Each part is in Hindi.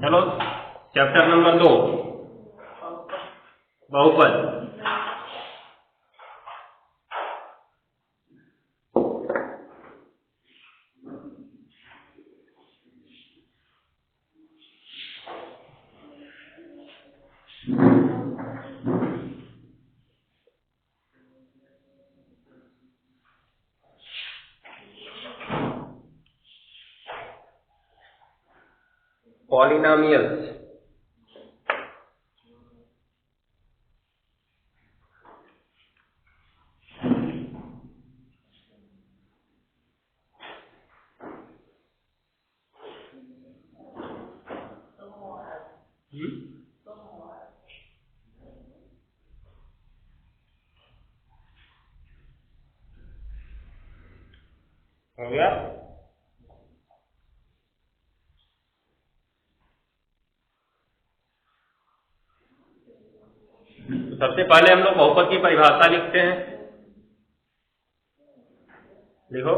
चलो चैप्टर नंबर 2 बहुपद। पॉलिनोमियल्स। हो गया। तो सबसे पहले हम लोग बहुपद की परिभाषा लिखते हैं। लिखो।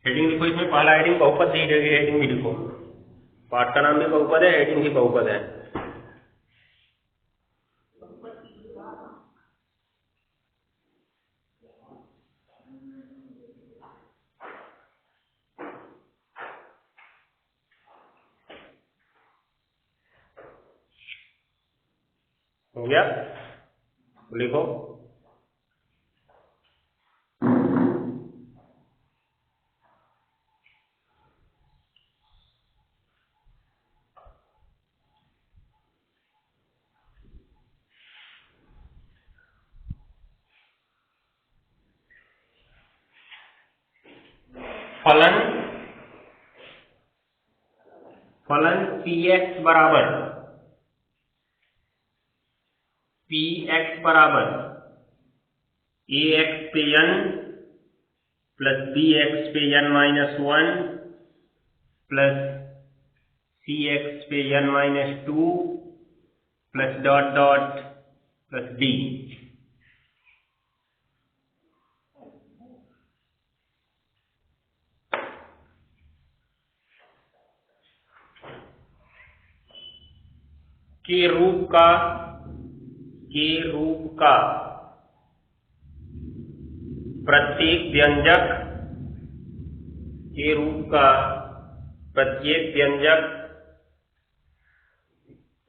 हेडिंग लिखो। इसमें पहला हेडिंग बहुपद दी गई है, हेडिंग भी लिखो। पाठ का नाम भी बहुपद है, हेडिंग भी बहुपद है। हो गया। लिखो। फलन px बराबर ax पे n प्लस bx पे n माइनस 1 प्लस cx पे n minus 2 plus dot dot plus d। के रूप का प्रत्येक व्यंजक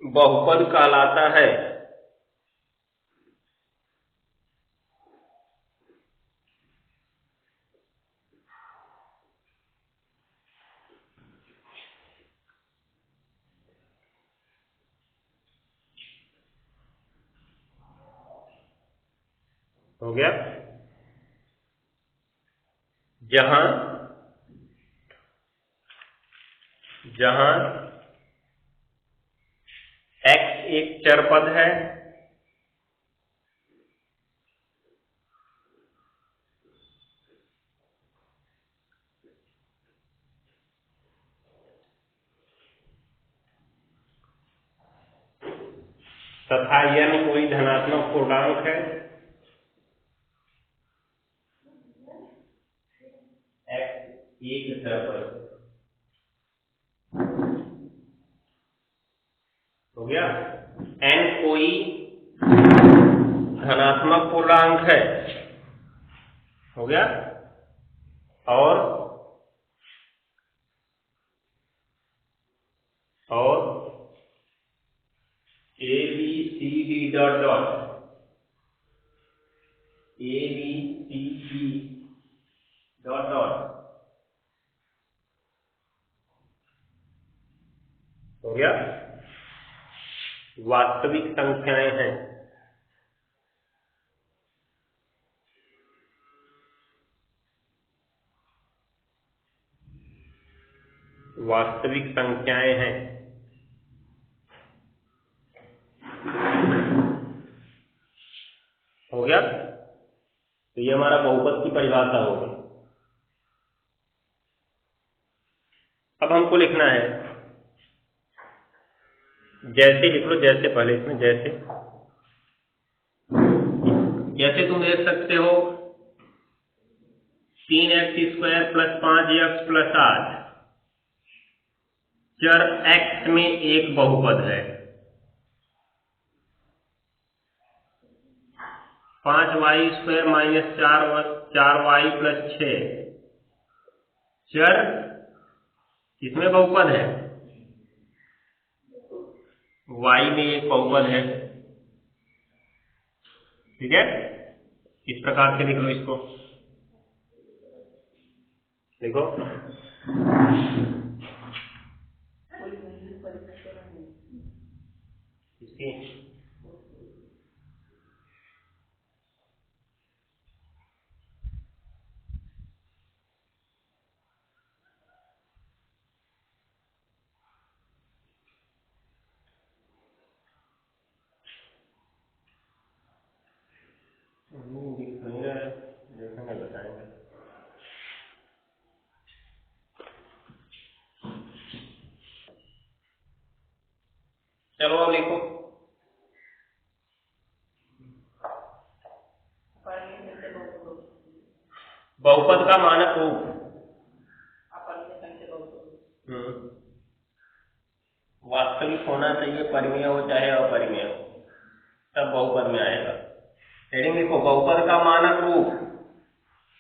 बहुपद कहलाता है। हो गया। जहां x एक चर पद है तथा n कोई धनात्मक पूर्णांक है, x एक चर पद। हो गया। n कोई धनात्मक पूर्णांक है। हो गया। और a b c d dot dot a b c d dot dot. हो गया। वास्तविक संख्याएं हैं। वास्तविक संख्याएं हैं। हो गया? तो ये हमारा बहुपद की परिभाषा होगी। अब हमको लिखना है, जैसे लिख लो, जैसे पहले इसमें जैसे तुम देख सकते हो 3x² + 5x + 8 चर x में एक बहुपद है। 5y² - 4y + 6 चर किसमें बहुपद है? y में एक बहुपद है। ठीक है, इस प्रकार से लिख लो इसको। देखो इसकी देखेंगे, बताएंगे। चलो अब लिखो। बहुपद का मानक रूप वास्तविक होना चाहिए, परिमेय हो चाहे अपरिमेय हो, तब बहुपद में आएगा। हेडिंग लिखो, बहुपद का मानक रूप,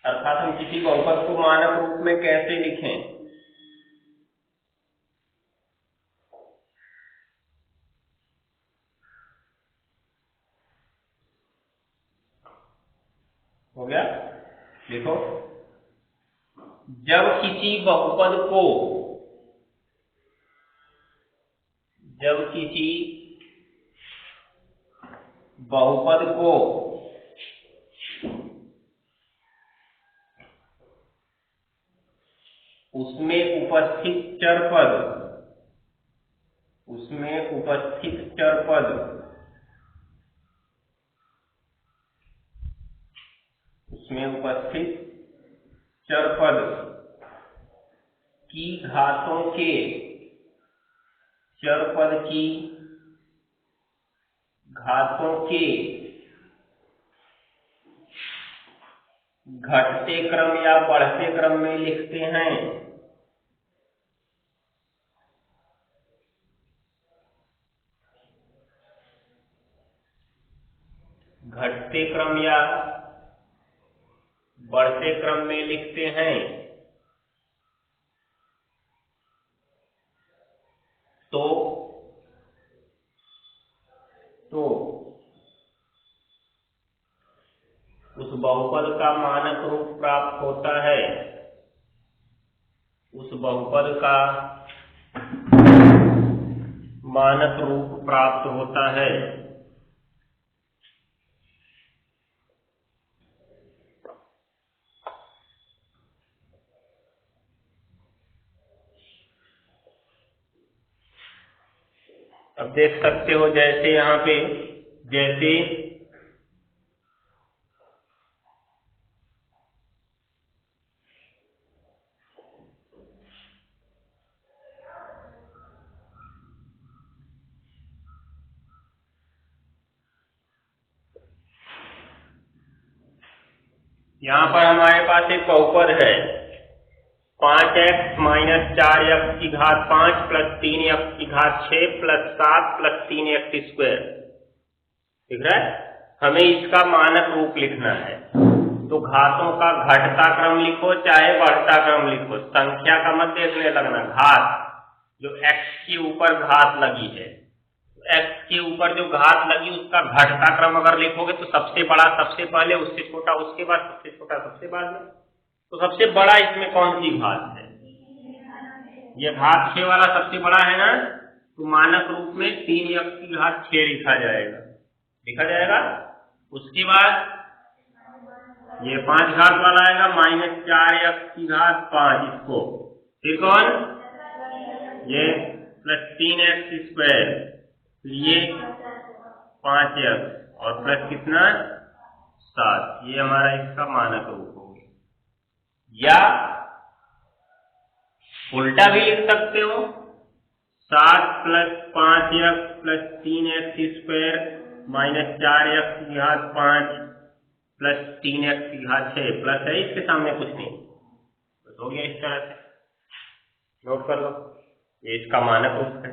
अर्थात हम किसी बहुपद को मानक रूप में कैसे लिखें। हो गया? लिखो, जब किसी बहुपद को उसमें उपस्थित चर पद की घातों के घटते क्रम या बढ़ते क्रम में लिखते हैं। घटते क्रम या बढ़ते क्रम में लिखते हैं तो उस बहुपद का मानक रूप प्राप्त होता है। अब देख सकते हो, जैसे यहाँ पे यहाँ पर हमारे पास एक बहुपद है 5x - 4x⁵ + 3x⁶ + 7 + 3x²। ठीक है, हमें इसका मानक रूप लिखना है। तो घातों का घटता क्रम लिखो चाहे बढ़ता क्रम लिखो, संख्या का मत देखने लगना। घात जो x के ऊपर घात लगी है, x के ऊपर जो घात लगी उसका घटता क्रम अगर लिखोगे तो सबसे बड़ा सबसे पहले, उससे छोटा उसके बाद, सबसे छोटा सबसे बाद में। तो सबसे बड़ा इसमें कौन सी घात है? ये घात 6 वाला सबसे बड़ा है ना, तो मानक रूप में 3x⁶ लिखा जाएगा। उसके बाद ये 5 घात वाला आएगा -4x⁵ इसको। फिर कौन? ये प्लस 3x², ये 5x और प्लस कितना 7, ये हमारा इसका मानक रूप हो गया। या उल्टा भी लिख सकते हो, 7 plus 5x plus 3x² minus 4x की घात 5 प्लस 3x की घात 6 प्लस है, इसके सामने कुछ नहीं, बस हो गया। इस तरह से नोट कर लो, ये इसका मानक रूप है।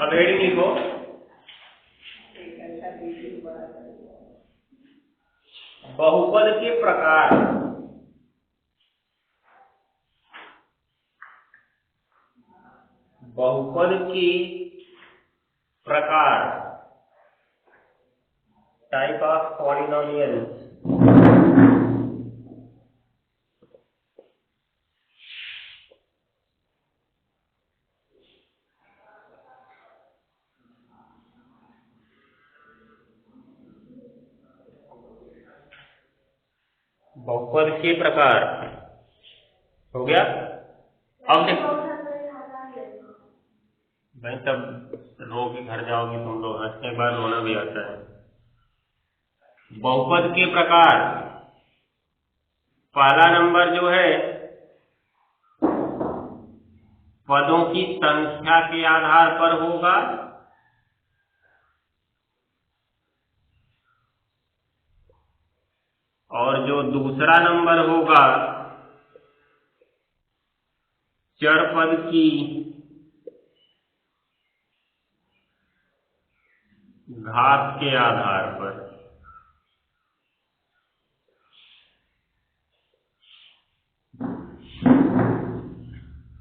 अब हेडिंग लिखो, बहुपद के प्रकार। बहुपद के प्रकार, टाइप ऑफ पॉलिनोमियल्स। बहुपद के प्रकार हो गया। अब देखो भाई, तब रो के घर जाओगी तुम लोग, हंसने के बाद रोना भी आता है। बहुपद के प्रकार, पहला नंबर जो है पदों की संख्या के आधार पर होगा, और जो दूसरा नंबर होगा चर पद की घात के आधार पर।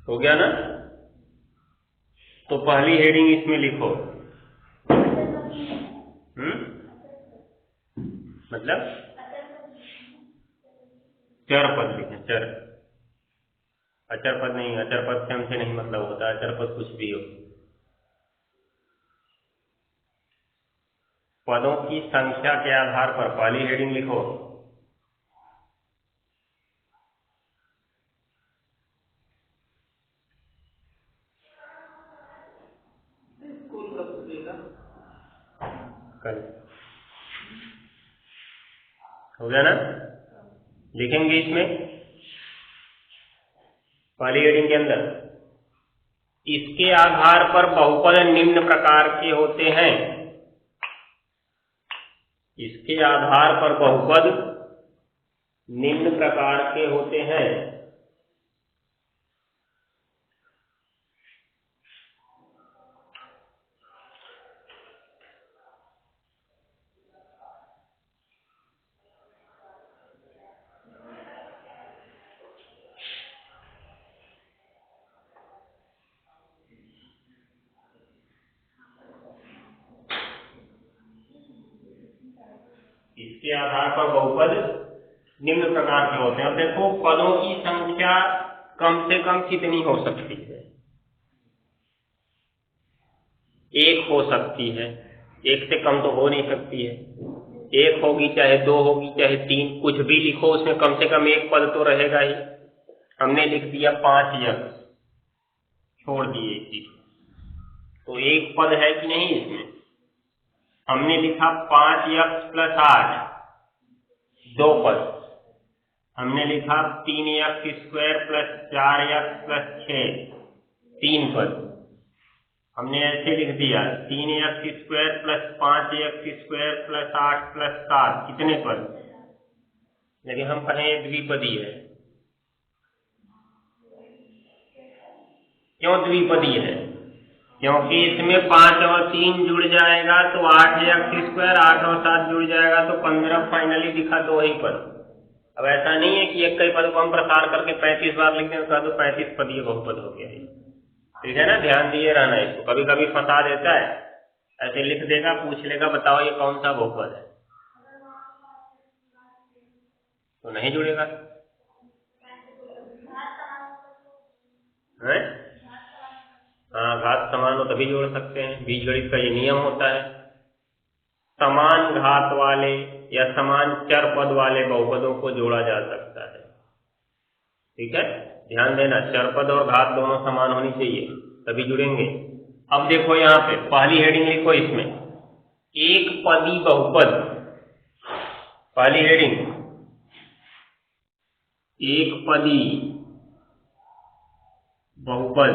हो गया ना? तो पहली हेडिंग इसमें लिखो, मतलब चर पद लिखें, चर, अचर पद नहीं, अचर पद से हमसे नहीं मतलब होता, अचर पद कुछ भी हो। पदों की संख्या के आधार पर पहली हेडिंग लिखो, कल हो गया ना? लिखेंगे इसमें पहली हेडिंग के अंदर, इसके आधार पर बहुपद निम्न प्रकार के होते हैं। इसके आधार पर बहुपद निम्न प्रकार के होते हैं। इसके आधार पर बहुपद निम्न प्रकार के होते हैं। अब देखो, पदों की संख्या कम से कम कितनी हो सकती है? एक हो सकती है, एक से कम तो हो नहीं सकती है। एक होगी, चाहे दो होगी, चाहे तीन, कुछ भी लिखो, उसमें कम से कम एक पद तो रहेगा ही। हमने लिख दिया 5x, छोड़ दिए एक चीज, तो एक पद है कि नहीं इसमें? हमने लिखा 5x प्लस 8, दो पद। हमने लिखा 3x² प्लस 4x प्लस 6, तीन पद। हमने ऐसे लिख दिया 3x² plus 5x² plus 8 plus 7, कितने पद? लेकिन हम कहें ये द्विपदी है। क्यों द्विपदी है? क्योंकि इसमें 5 और 3 जुड़ जाएगा तो 8x², 8 और 7 जुड़ जाएगा तो 15, फाइनली दिखा 2 ही पद। अब ऐसा नहीं है कि एक कई पद को हम प्रसार करके 35 बार लिख दें तो 35 पदीय बहुपद हो गया। ठीक है ना? ध्यान दिए रहना इसको, कभी कभी फंसा देता है, ऐसे लिख देगा, पूछ लेगा बताओ ये कौन सा बहुपद है, तो नहीं जुड़ेगा है? हाँ, घात समान हो तभी जोड़ सकते हैं, बीजगणित का ये नियम होता है। समान घात वाले या समान चर पद वाले बहुपदों को जोड़ा जा सकता है। ठीक है? ध्यान देना, चरपद और घात दोनों समान होनी चाहिए तभी जुड़ेंगे। अब देखो यहाँ पे पहली हेडिंग लिखो, इसमें एक पदी बहुपद, पहली हेडिंग एक पदी बहुपद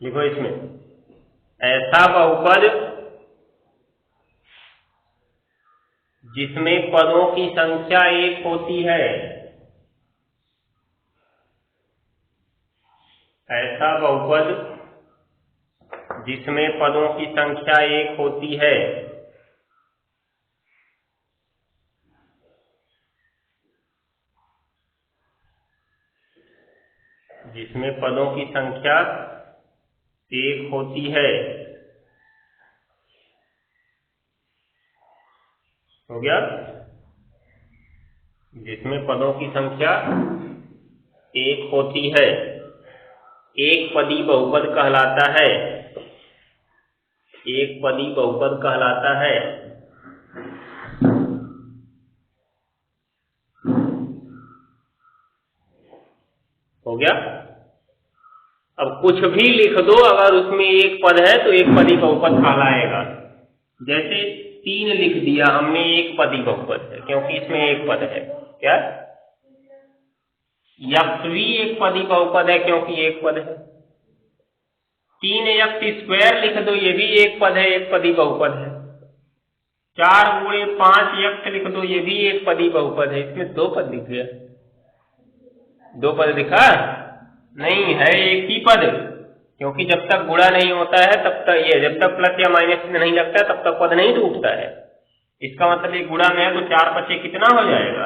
लिखो, इसमें ऐसा बहुपद जिसमें पदों की संख्या एक होती है, ऐसा बहुपद जिसमें पदों की संख्या एक होती है, जिसमें पदों की संख्या एक होती है। हो गया? जिसमें पदों की संख्या एक होती है, एक पदी बहुपद कहलाता है, एक पदी बहुपद कहलाता है। हो गया? अब कुछ भी लिख दो, अगर उसमें एक पद है तो एक पदी बहुपद कहलाएगा। जैसे 3 लिख दिया हमने, एक पदी बहुपद है क्योंकि इसमें एक पद है। क्या? यक्ष भी एक पदी बहुपद है क्योंकि एक पद है। 3 यक्ष स्क्वायर लिख दो, ये भी एक पद है, एक पदी बहुपद है। 4 गुणे 5 यक्ष लिख दो, ये भी एक पदी बहुपद है। इसमें 2 पद लिख गया, 2 पद दिखा नहीं है, एक ही पद, क्योंकि जब तक गुणा नहीं होता है तब तक, ये जब तक प्लस या माइनस नहीं लगता है तब तक पद नहीं टूटता है। इसका मतलब ये गुणा में है तो 4 पचे कितना हो जाएगा?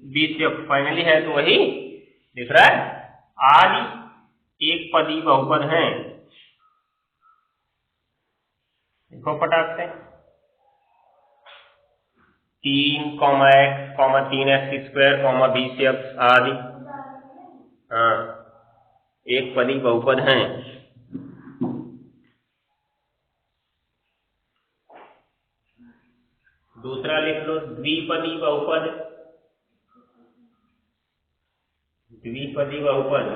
20 यक्ष फाइनली है तो वही दिख रहा है। आज एक पदी बहुपद है, देखो फटाक से 3, x, 3x स्क्वायर, 20x आदि, हाँ एक पदी बहुपद है। दूसरा लिख लो द्विपदी बहुपद, द्विपदी बहुपद,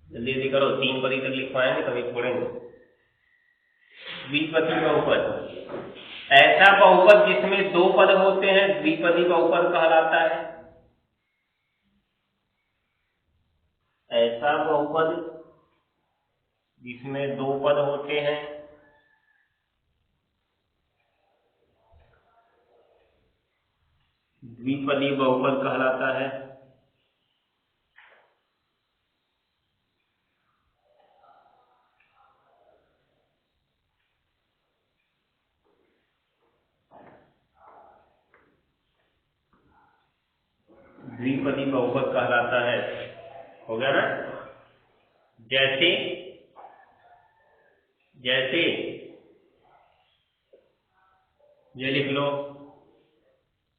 जल्दी जल्दी करो, 3 पदी तक लिख पाएंगे तभी छोड़ेंगे। द्विपदी बहुपद, ऐसा बहुपद जिसमें 2 पद होते हैं द्विपदी बहुपद कहलाता है। ऐसा बहुपद जिसमें 2 पद होते हैं द्विपदी बहुपद कहलाता है। द्विपदी बहुपद कहलाता है। हो गया ना? जैसे जैसे ये लिख लो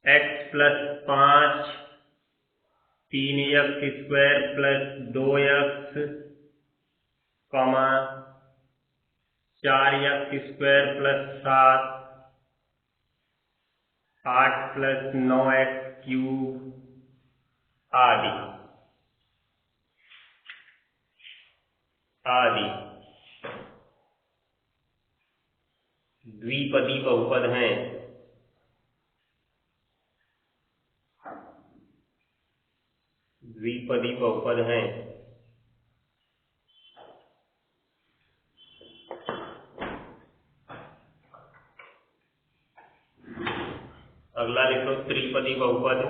x + 5 3x square + 2x, 4x square + 7 8 + 9x cube आदि आदि द्विपदी बहुपद हैं। द्विपदी बहुपद हैं। अगला लिखो त्रिपदी बहुपद,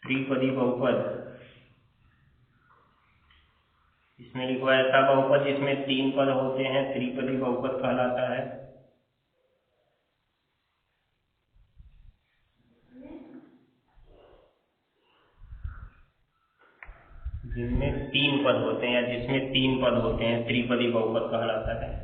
त्रिपदी बहुपद, इसमें लिखो ऐसा बहुपद जिसमें 3 पद होते हैं त्रिपदी बहुपद कहलाता है। जिनमें 3 पद होते हैं या जिसमें 3 पद होते हैं त्रिपदी बहुपद कहलाता है।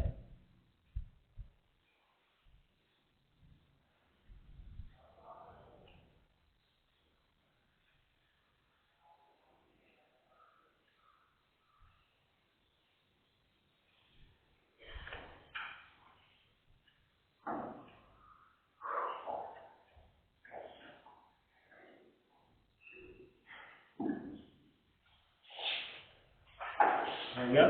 हो गया?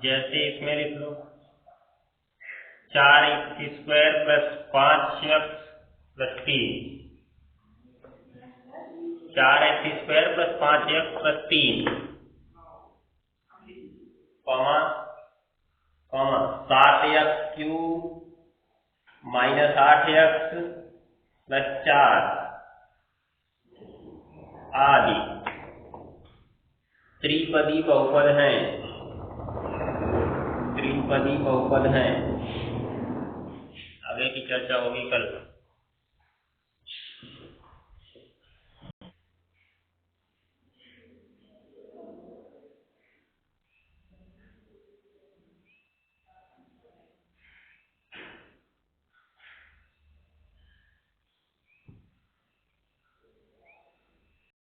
जैसे इसमें लिख लो 4x² plus 5x plus 3, 4x² plus 5x plus 3, comma 7x³ minus 8x plus 4 आदि त्रिपदी बहुपद हैं, त्रिपदी बहुपद हैं। आगे की चर्चा होगी कल।